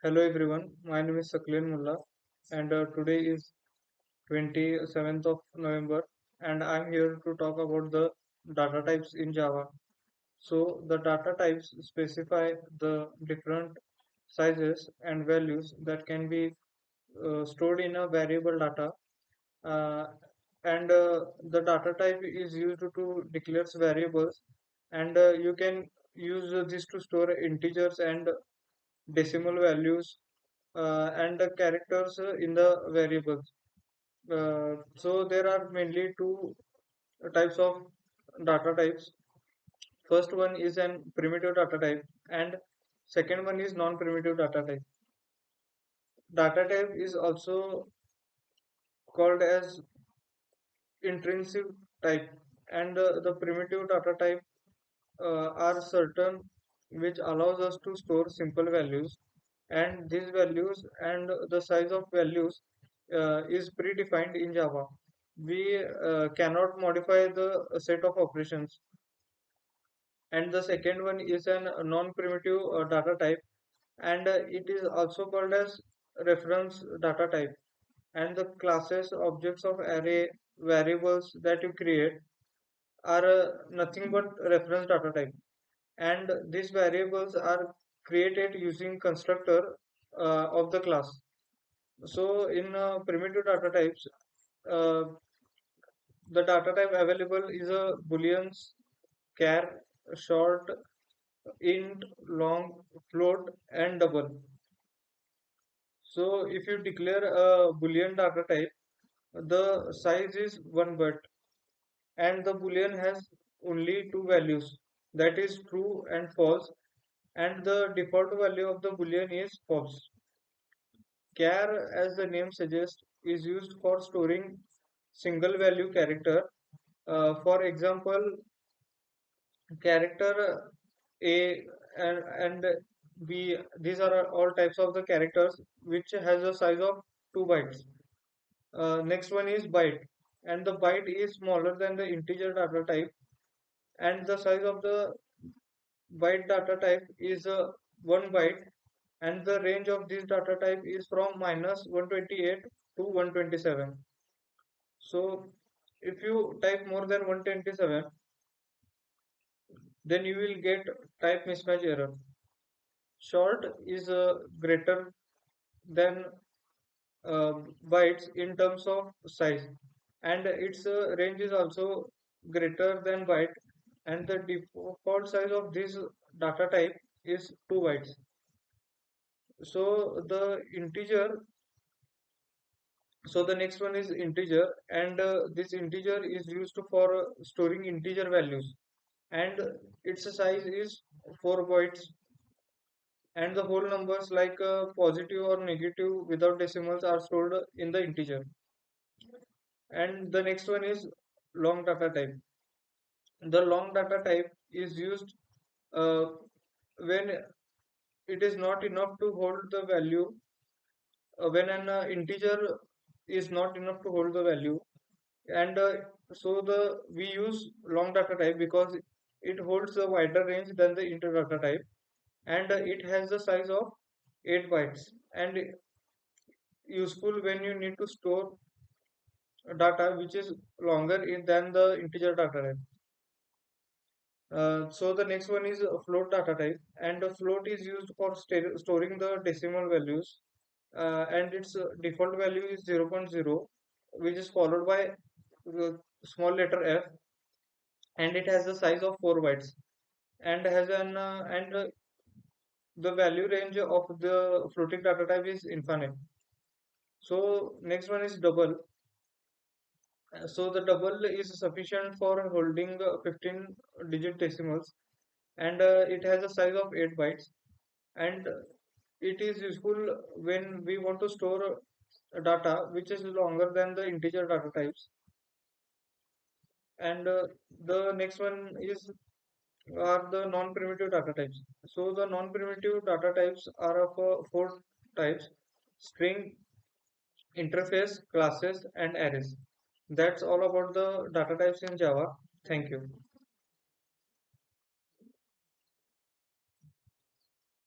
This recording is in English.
Hello everyone, my name is Sakleen Mullah and today is 27th of November and I'm here to talk about the data types in Java. So the data types specify the different sizes and values that can be stored in a variable data uh, and the data type is used to declare variables and you can use this to store integers and decimal values and the characters in the variables. So there are mainly two types of data types. First one is an primitive data type and second one is non-primitive data type. Data type is also called as intrinsic type and the primitive data type are certain which allows us to store simple values and these values and the size of values is predefined in Java. We cannot modify the set of operations. And the second one is an non-primitive data type and it is also called as reference data type, and the classes objects of array variables that you create are nothing but reference data type, and these variables are created using constructor of the class. So in primitive data types, uh, the data type available is a booleans, char, short, int, long, float, and double. So if you declare a boolean data type, the size is 1 byte and the boolean has only two values, that is true and false, and the default value of the boolean is false. Char, as the name suggests, is used for storing single value character. For example, character A and B, these are all types of the characters which has a size of 2 bytes. Next one is byte, and the byte is smaller than the integer data type, and the size of the byte data type is 1 byte, and the range of this data type is from minus 128 to 127. So if you type more than 127, then you will get type mismatch error. Short is greater than uh, bytes in terms of size, and its range is also greater than byte, and the default size of this data type is 2 bytes. So the integer, so the next one is integer, and this integer is used for storing integer values, and its size is 4 bytes, and the whole numbers like positive or negative without decimals are stored in the integer. And the next one is long data type. The long data type is used uh, when it is not enough to hold the value, when an integer is not enough to hold the value, and so the we use long data type because it holds a wider range than the integer data type, and it has the size of 8 bytes and useful when you need to store data which is longer than the integer data type. So the next one is a float data type, and a float is used for storing the decimal values, and its default value is zero point 0.0, which is followed by the small letter f, and it has a size of 4 bytes and has an and the value range of the floating data type is infinite. So next one is double. So the double is sufficient for holding 15 digit decimals, and it has a size of 8 bytes, and it is useful when we want to store data which is longer than the integer data types. And the next one is are the non-primitive data types. So the non-primitive data types are of four types: string, interface, classes, and arrays. That's all about the data types in Java. Thank you.